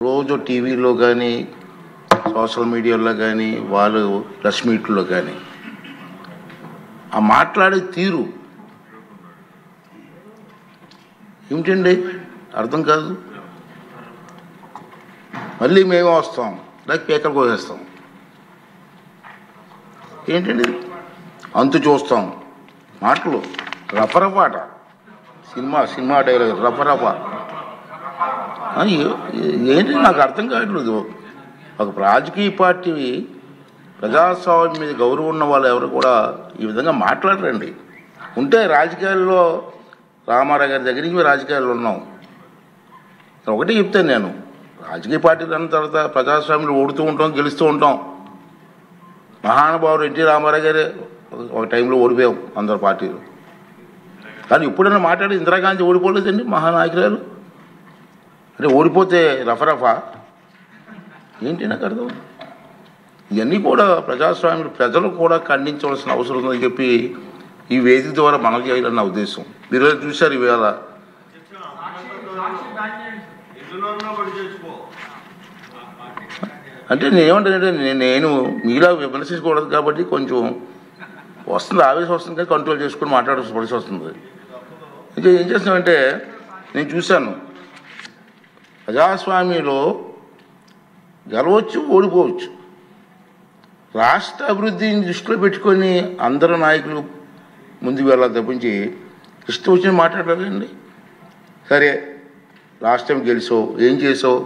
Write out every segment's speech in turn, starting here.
రోజు టీవీలో కానీ సోషల్ మీడియాలో కానీ వాళ్ళు ప్రెస్ మీట్లో కానీ ఆ మాట్లాడే తీరు ఏమిటండి అర్థం కాదు. మళ్ళీ మేము వస్తాం లేక పేకలు కోసేస్తాం ఏంటండి అంతు చూస్తాం మాటలు రఫరఫాట సినిమా డైలాగ్ రఫరఫా ఏంటి నాకు అర్థం కావట్లేదు. ఒక రాజకీయ పార్టీ ప్రజాస్వామ్యం మీద గౌరవం ఉన్న వాళ్ళు ఎవరు కూడా ఈ విధంగా మాట్లాడరండి. ఉంటే రాజకీయాల్లో రామారావు గారి దగ్గర నుంచి రాజకీయాల్లో ఉన్నాం. ఒకటి చెప్తాను నేను, రాజకీయ పార్టీలు అన్న తర్వాత ప్రజాస్వామ్యంలో ఓడుతూ ఉంటాం, గెలుస్తూ ఉంటాం. మహానుభావుడు ఎన్టీ రామారావు గారే ఒక టైంలో ఓడిపోయాం అందరు పార్టీలు. కానీ ఇప్పుడైనా మాట్లాడి ఇందిరాగాంధీ ఓడిపోలేదండి మహానాయకురాలు. అంటే ఓడిపోతే రఫరఫా ఏంటి నాకు అర్థం. ఇవన్నీ కూడా ప్రజాస్వామ్యం ప్రజలు కూడా ఖండించవలసిన అవసరం ఉందని చెప్పి ఈ వేదిక ద్వారా మనం చేయాలని నా ఉద్దేశం. మీరు చూశారు ఇవాళ అంటే నేనేమంటానంటే నేను మీలా విమర్శించకూడదు కాబట్టి కొంచెం వస్తుంది, ఆవేశం వస్తుంది కానీ కంట్రోల్ చేసుకుని మాట్లాడాల్సిన పరిస్థితి వస్తుంది. ఇంకా ఏం చేస్తున్నామంటే నేను చూశాను ప్రజాస్వామ్యంలో గెలవచ్చు ఓడిపోవచ్చు. రాష్ట్ర అభివృద్ధిని దృష్టిలో పెట్టుకొని అందరు నాయకులు ముందుకు వెళ్ళాలి తప్పించి ఇష్టం వచ్చిన మాట్లాడాలండి. సరే రాష్ట్రం గెలిచావు, ఏం చేసావు,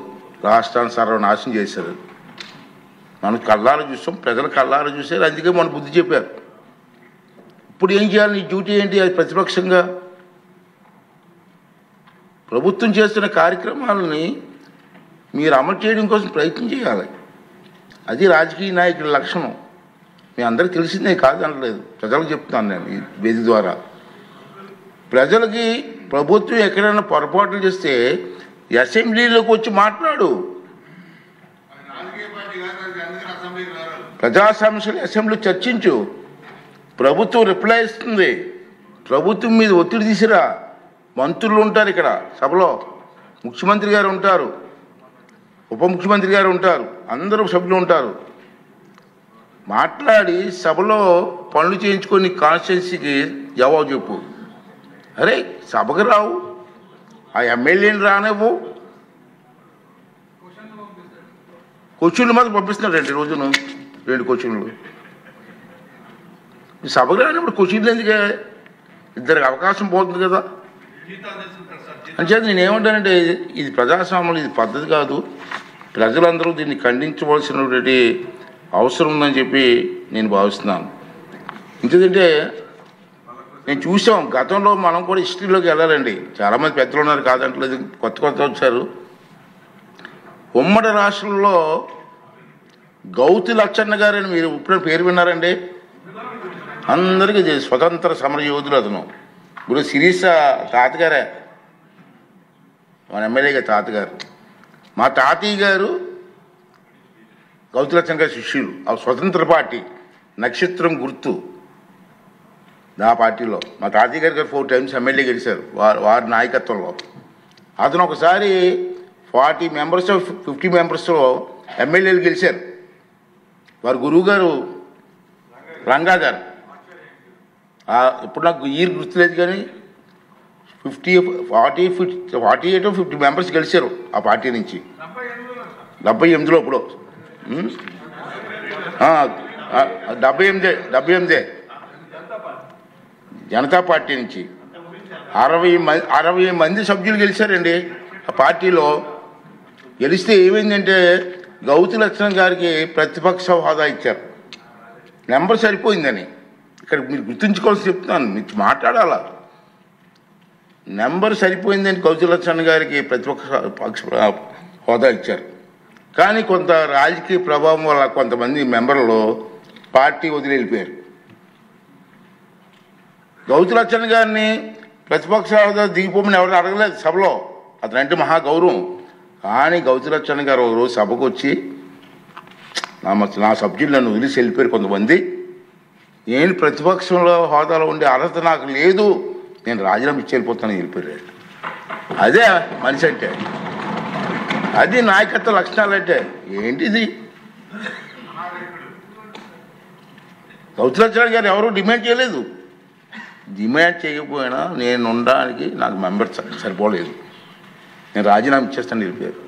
రాష్ట్రాన్ని సర్వనాశనం చేశారు. మనం కళ్ళారు చూసాం, ప్రజలు కళ్ళారు చూశారు, అందుకే మన బుద్ధి చెప్పారు. ఇప్పుడు ఏం చేయాలి, నీ డ్యూటీ ఏంటి? అది ప్రతిపక్షంగా ప్రభుత్వం చేస్తున్న కార్యక్రమాలని మీరు అమలు చేయడం కోసం ప్రయత్నం చేయాలి. అది రాజకీయ నాయకుల లక్షణం. మీ అందరికీ తెలిసిందే కాదు అనట్లేదు, ప్రజలకు చెప్తున్నాను నేను ఈ వేదిక ద్వారా. ప్రజలకి ప్రభుత్వం ఎక్కడైనా పొరపాట్లు చేస్తే అసెంబ్లీలోకి వచ్చి మాట్లాడు. ప్రజా సమస్యలు అసెంబ్లీ చర్చించు. ప్రభుత్వం రిప్లై ఇస్తుంది. ప్రభుత్వం మీద ఒత్తిడి తీసిరా. మంత్రులు ఉంటారు ఇక్కడ సభలో, ముఖ్యమంత్రి గారు ఉంటారు, ఉప ముఖ్యమంత్రి గారు ఉంటారు, అందరూ సభ్యులు ఉంటారు. మాట్లాడి సభలో పనులు చేయించుకొని కాన్స్టిట్యున్సీకి జవాబు చెప్పు. అరే సభకు రావు, ఆ ఎమ్మెల్యేని రానివ్వు. క్వశ్చన్లు మాత్రం పంపిస్తున్నారండి రోజును 2 క్వశ్చన్లు. సభకు రానిప్పుడు క్వశ్చన్లు ఎందుకే? ఇద్దరికి అవకాశం పోతుంది కదా. అంచేత నేనేమంటానంటే ఇది ప్రజాస్వామ్యంలో ఇది పద్ధతి కాదు. ప్రజలందరూ దీన్ని ఖండించవలసినటువంటి అవసరం ఉందని చెప్పి నేను భావిస్తున్నాను. ఎందుకంటే నేను చూసాం గతంలో మనం కూడా హిస్టరీలోకి వెళ్ళాలండి. చాలామంది పెద్దలు ఉన్నారు కాదంటలేదు, కొత్త వచ్చారు. ఉమ్మడి రాష్ట్రంలో గౌతి లచ్చన్న గారని మీరు ఇప్పుడు పేరు విన్నారండి? అందరికీ స్వతంత్ర సమర యోధులు అతను. ఇప్పుడు శిరీష తాతగారే, మన ఎమ్మెల్యేగా తాతగారు. మా తాతయ్య గారు గౌతి లచ్చన్న గారి శిష్యులు. ఆ స్వతంత్ర పార్టీ నక్షత్రం గుర్తు ఆ పార్టీలో మా తాతయ్య గారు 4 టైమ్స్ ఎమ్మెల్యే గెలిచారు వారి నాయకత్వంలో. అతను ఒకసారి 40 మెంబర్స్ 50 మెంబర్స్లో ఎమ్మెల్యేలు గెలిచారు. వారి గురువు గారు రంగా గారు. ఇప్పుడు నాకు ఇయర్ గుర్తులేదు కానీ 48 మెంబర్స్ గెలిచారు ఆ పార్టీ నుంచి 78లో. ఇప్పుడు 78 జనతా పార్టీ నుంచి 60 మంది సభ్యులు గెలిచారండి ఆ పార్టీలో. గెలిస్తే ఏమైందంటే గౌతి లక్షణం గారికి ప్రతిపక్ష హోదా ఇచ్చారు. నెంబర్ సరిపోయిందని ఇక్కడ మీరు గుర్తుంచుకోవాల్సి చెప్తున్నాను, మీరు మాట్లాడాలా. నెంబర్ సరిపోయిందని గౌతి లక్షణ్ గారికి ప్రతిపక్ష హోదా ఇచ్చారు. కానీ కొంత రాజకీయ ప్రభావం వల్ల కొంతమంది మెంబర్లు పార్టీ వదిలి వెళ్ళిపోయారు. గౌతి లక్షణ్ గారిని ప్రతిపక్ష హోదా దిగిపోమని ఎవరు అడగలేదు సభలో, అతనంటే మహా గౌరవం. కానీ గౌతి లక్షణ్ గారు ఒక రోజు సభకు వచ్చి నా సభ్యులు నన్ను వదిలేసి వెళ్ళిపోయారు కొంతమంది, నేను ప్రతిపక్షంలో హోదాలో ఉండే అర్హత నాకు లేదు, నేను రాజీనామా ఇచ్చి వెళ్ళిపోతానని వెళ్ళిపోయారు. అదే మనిషి అంటే. అది నాయకత్వ లక్షణాలు అంటే ఏంటిది? గౌతులచ్చాడు గారు ఎవరు డిమాండ్ చేయలేదు. డిమాండ్ చేయకపోయినా నేను ఉండడానికి నాకు మెంబర్స్ సరిపోలేదు, నేను రాజీనామా ఇచ్చేస్తాను వెళ్ళిపోయారు.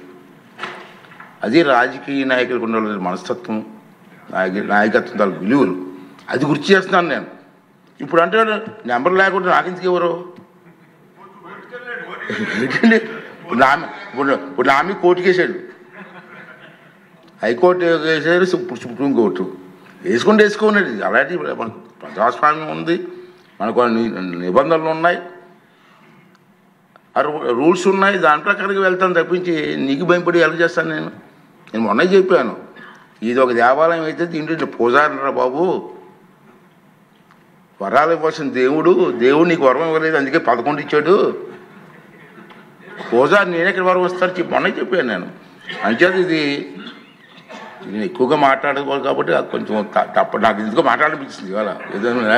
అది రాజకీయ నాయకులకు ఉండాలి మనస్తత్వం, నాయకత్వం తాలూ విలువలు, అది గుర్తు చేస్తున్నాను నేను. ఇప్పుడు అంటే నెంబర్ లేకుండా నాకెందుకు ఎవరు ఇప్పుడు నా మీద కోర్టుకు వేసాడు, హైకోర్టు వేసాడు, సుప్రీం కోర్టు వేసుకోండి. అలాంటి మనకు ప్రజాస్వామ్యం ఉంది, మనకు నిబంధనలు ఉన్నాయి, రూల్స్ ఉన్నాయి, దాని ప్రకారంగా వెళ్తాను తప్పించి నీకు భయపడి ఎలా చేస్తాను నేను మొన్న చెప్పాను. ఇది ఒక దేవాలయం అయితే దీంట్లో పూజారిరా బాబు, వరాలు ఇవ్వాల్సిన దేవుడు నీకు వరం ఇవ్వలేదు, అందుకే 11 ఇచ్చాడు. పూజారి నేనెక్కడ వరం వస్తాను మొన్న చెప్పాను నేను. అంచేది ఇది నేను ఎక్కువగా మాట్లాడుకోవాలి కాబట్టి కొంచెం నాకు ఎందుకో మాట్లాడనిపించింది ఇవాళ ఏదైనా.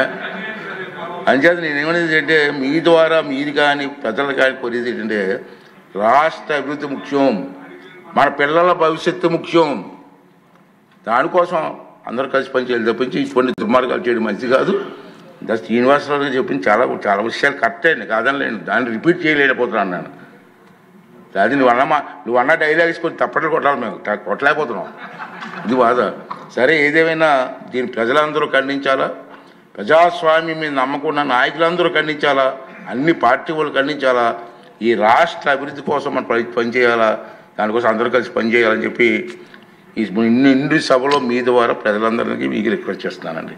అంచేది నేనేమనేది అంటే మీ ద్వారా మీది కానీ ప్రజలు కానీ కోరేది ఏంటంటే రాష్ట్ర అభివృద్ధి ముఖ్యం, మన పిల్లల భవిష్యత్తు ముఖ్యం. దానికోసం అందరూ కలిసి పనిచేయాలి తప్పించి ఇటువంటి దుర్మార్గాలు చేయడం మంచిది కాదు. శ్రీనివాసరావు గారు చెప్పింది చాలా విషయాలు కరెక్టే అండి, కాదనలేను, దాన్ని రిపీట్ చేయలేకపోతున్నాను నేను. అది నువ్వు అన్న డైలాగ్స్ కొంచెం తప్పట్లు కొట్టాలి, మేము కొట్టలేకపోతున్నాం, ఇది బాధ. సరే ఏదేమైనా దీన్ని ప్రజలందరూ ఖండించాలా, ప్రజాస్వామ్యం మీద నమ్మకం ఉన్న నాయకులందరూ ఖండించాలా, అన్ని పార్టీ వాళ్ళు ఖండించాలా. ఈ రాష్ట్ర అభివృద్ధి కోసం మనం పనిచేయాలా, దానికోసం అందరూ కలిసి పనిచేయాలని చెప్పి ఈ నిండు సభలో మీ ద్వారా ప్రజలందరికీ మీకు రిక్వెస్ట్ చేస్తున్నానండి.